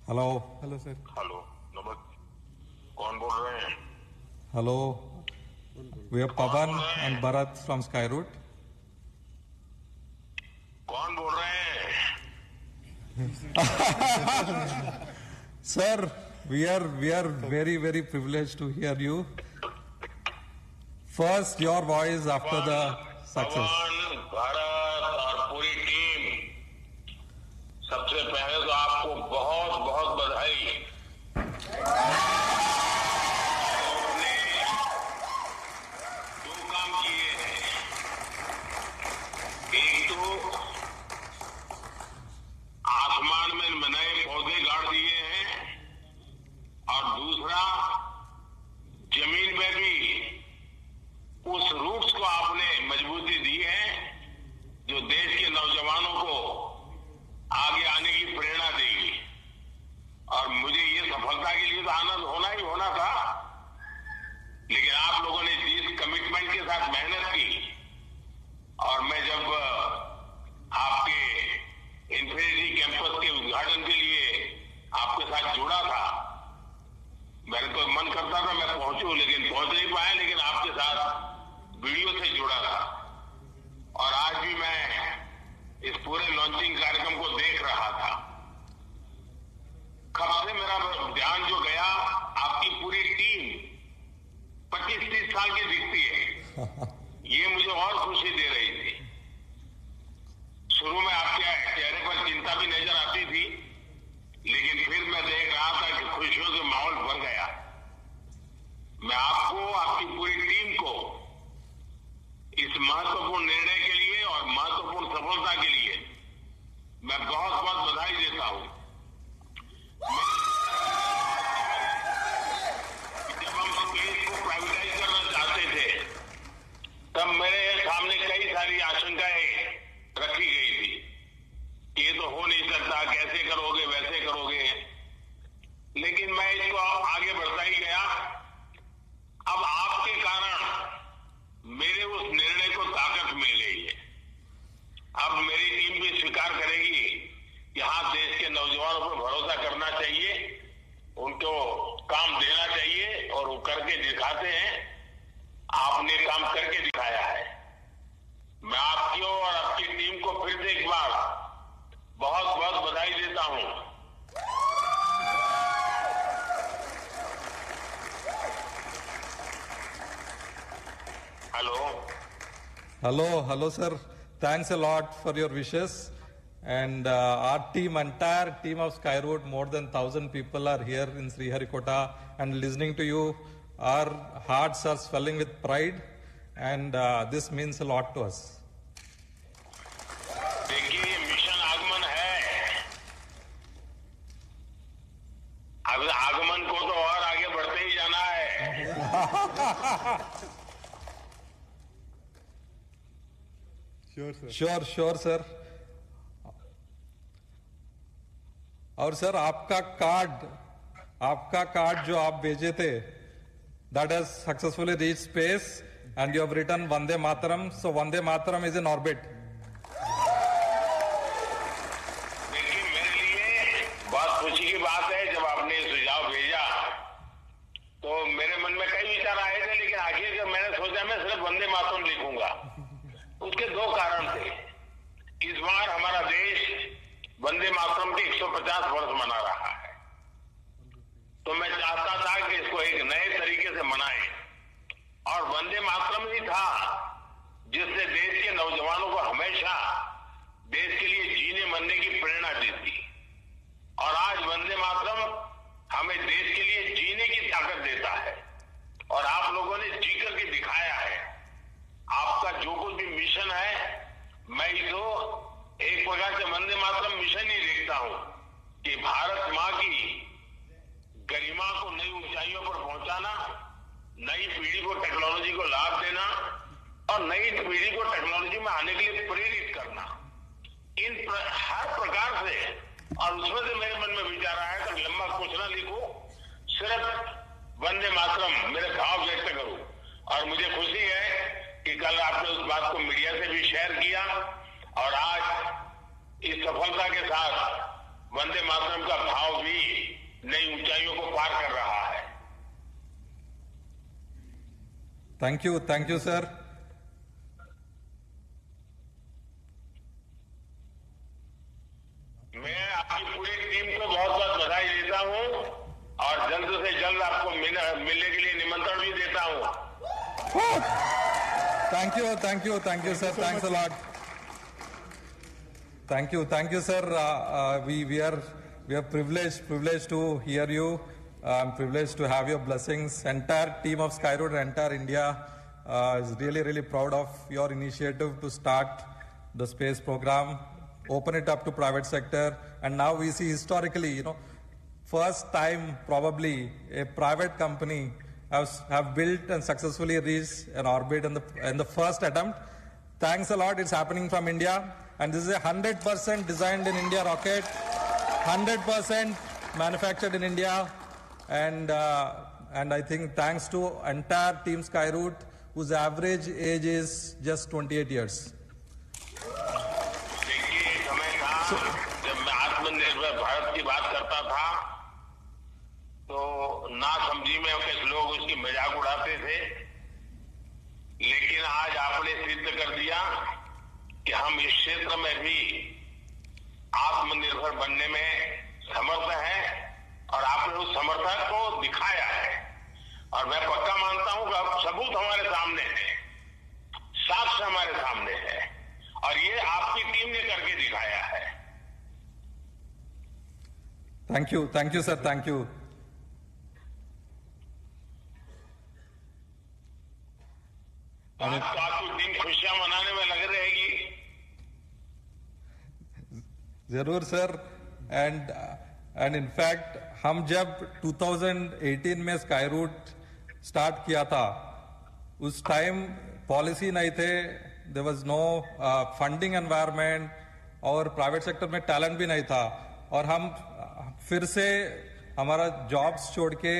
Hello. Hello sir. Hello, नमस्ते। कौन बोल रहे हैं? Hello, we are Pawan and Bharat from Skyroot. कौन बोल रहे हैं? Sir, we are very privileged to hear you. First, your voice after the success. पवन, भारत और पूरी टीम, सबसे पहले तो आपको बहुत बहुत बधाई। आपने दो काम किए हैं। एक तो आसमान में नए पौधे गाड़ दिए हैं और दूसरा जमीन में भी उस रूट्स को आपने मजबूती दी है जो देश के नौजवानों को आगे आने की प्रेरणा देगी। और मुझे ये सफलता के लिए तो आनंद होना ही होना था, लेकिन आप लोगों ने जिस कमिटमेंट के साथ मेहनत की, और मैं जब आपके इंफिनिटी कैंपस के उद्घाटन के लिए आपके साथ जुड़ा था, मेरे तो मन करता था मैं पहुंचूं, लेकिन पहुंच नहीं पाया, लेकिन आपके साथ वीडियो से जुड़ा था। और आज भी मैं इस पूरे लॉन्चिंग कार्यक्रम को देख रहा था। कब से मेरा ध्यान जो गया, आपकी पूरी टीम 25-30 साल की दिखती है, ये मुझे और खुशी दे रही थी। शुरू में आपके चेहरे पर चिंता भी नजर आती थी, लेकिन फिर मैं देख रहा था कि खुशियों से माहौल भर गया। मैं आपको, आपकी पूरी टीम को इस महत्वपूर्ण निर्णय के लिए और महत्वपूर्ण सफलता के लिए मैं बहुत बहुत बधाई देता हूं। जब हम स्पेस को प्राइवेटाइज करना चाहते थे, तब मेरे सामने कई सारी आशंकाएं रखी गई थी कि ये तो हो नहीं सकता, कैसे करोगे, वैसे करोगे। लेकिन मैं इसको आगे बढ़ता ही गया। अब आपके कारण मेरे उस निर्णय को ताकत मिल गई है। अब मेरी टीम भी स्वीकार करेगी कि हाँ, देश के नौजवानों पर भरोसा करना चाहिए, उनको काम देना चाहिए, और वो करके दिखाते हैं। आपने काम करके दिखाया है। मैं आपकी और आपकी टीम को फिर से एक बार बहुत बहुत बधाई देता हूं। Hello, sir. Thanks a lot for your wishes. And our team, entire team of Skyroot, more than 1,000 people are here in Sriharikota and listening to you. Our hearts are swelling with pride, and this means a lot to us. देखिए, ये mission आगमन है। अब आगमन को तो और आगे बढ़ते ही जाना है। Sure sir. और सर, आपका कार्ड जो आप भेजे थे, that has successfully reached space and you have written Vande Mataram. So Vande Mataram is in orbit. देखिए, मेरे लिए बहुत खुशी की बात है, जब आपने सुझाव भेजा तो मेरे मन में कई विचार आए थे, लेकिन आखिर जब मैंने सोचा मैं सिर्फ वंदे मातरम लिखूंगा। उसके दो कारण थे। इस बार हमारा देश वंदे मातरम के 150 वर्ष मना रहा है, तो मैं चाहता था कि इसको एक नए तरीके से मनाएं, और वंदे मातरम ही था जिसने देश के नौजवानों को हमेशा देश के लिए जीने मरने की प्रेरणा दी थी। और आज वंदे मातरम हमें देश के लिए जीने की ताकत देता है, और आप लोगों ने जी करके दिखाया है। आपका जो कुछ भी मिशन है, मैं इसको एक प्रकार से वंदे मातरम मिशन ही देखता हूं कि भारत मां की गरिमा को नई ऊंचाइयों पर पहुंचाना, नई पीढ़ी को टेक्नोलॉजी को लाभ देना, और नई पीढ़ी को टेक्नोलॉजी में आने के लिए प्रेरित करना, हर प्रकार से। और उसमें से मेरे मन में विचार आया कि लंबा कुछ ना लिखूं, सिर्फ वंदे मातरम मेरे भाव व्यक्त करूं। और मुझे खुशी है कि कल आपने उस बात को मीडिया से भी शेयर किया, और आज इस सफलता के साथ वंदे मातरम का भाव भी पार कर रहा है। Thank you sir. मैं आपकी पूरी टीम को बहुत बहुत बधाई देता हूं और जल्द से जल्द आपको मिलने के लिए निमंत्रण भी देता हूं। Thank you sir, thanks a lot. Thank you, sir. We are privileged to hear you. I'm privileged to have your blessings. Entire team of Skyroad, entire India is really proud of your initiative to start the space program, open it up to private sector, and now we see historically, first time probably a private company have built and successfully reached an orbit in the first attempt. Thanks a lot. It's happening from India. And this is a 100% designed in India rocket, 100% manufactured in India, and I think thanks to entire team Skyroot, whose average age is just 28 years. देखिए, समय था जब मैं आत्मनिर्भर भारत की बात करता था, तो ना समझी में कुछ लोग उसकी मजाक उड़ाते थे, लेकिन आज आपने सिद्ध कर दिया कि हम इस क्षेत्र में भी आत्मनिर्भर बनने में समर्थ हैं और आपने उस समर्थन को दिखाया है। और मैं पक्का मानता हूं कि अब सबूत हमारे सामने है, साक्ष्य हमारे सामने है और ये आपकी टीम ने करके दिखाया है। Thank you sir, thank you. आज तो आपकी टीम खुशियां मनाने में लग रहेगी। जरूर सर। एंड इनफैक्ट हम जब 2018 में स्काईरूट स्टार्ट किया था, उस टाइम पॉलिसी नहीं थे, there was no funding environment और प्राइवेट सेक्टर में टैलेंट भी नहीं था, और हम फिर से हमारा जॉब्स छोड़ के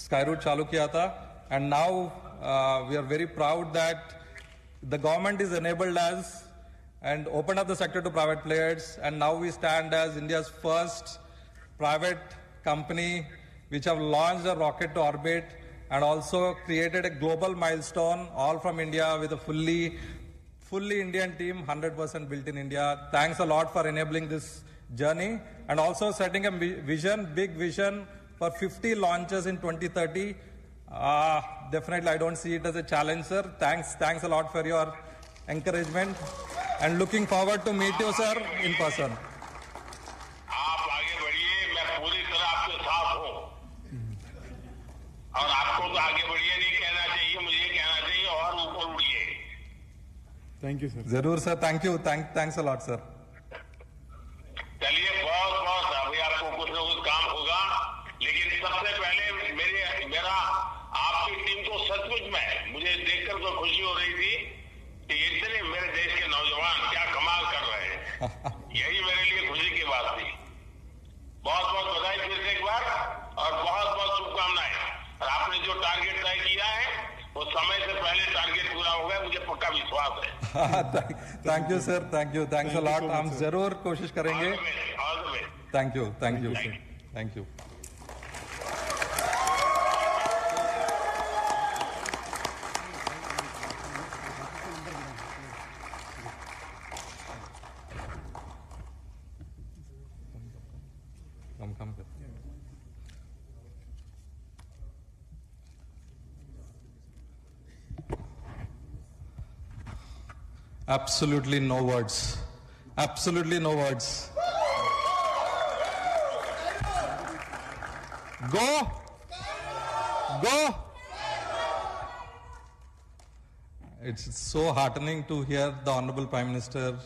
स्काईरूट चालू किया था। And now we are very proud that the government is enabled us and opened up the sector to private players, and now we stand as India's first private company which have launched a rocket to orbit and also created a global milestone, all from India, with a fully Indian team, 100% built in India. Thanks a lot for enabling this journey and also setting a big vision for 50 launches in 2030. Definitely, I don't see it as a challenge, sir. Thanks a lot for your encouragement, and looking forward to meet you, sir, in person. आप आगे बढ़िए, मैं पूरी तरह आपके साथ हूँ और आपको तो आगे बढ़िए नहीं कहना चाहिए, मुझे कहना चाहिए और ऊपर उड़िए। Thank you sir. जरूर sir, thank you, thanks a lot sir. चलिए, बहुत अभी आपको कुछ न कुछ काम होगा, लेकिन सबसे पहले मेरा आपकी टीम को सचमुच में मुझे देखकर तो खुशी हो रही थी कि इतने मेरे देश के नौजवान क्या कमाल कर रहे हैं। यही मेरे लिए खुशी की बात थी। बहुत बहुत बधाई फिर से एक बार और बहुत बहुत शुभकामनाएं। और आपने जो टारगेट तय किया है वो समय से पहले टारगेट पूरा हो गया, मुझे पक्का विश्वास है। Thank you sir, thanks a lot. हम जरूर कोशिश करेंगे। All the best. Thank you. Come. Absolutely no words. Go. It's so heartening to hear the Honorable Prime Minister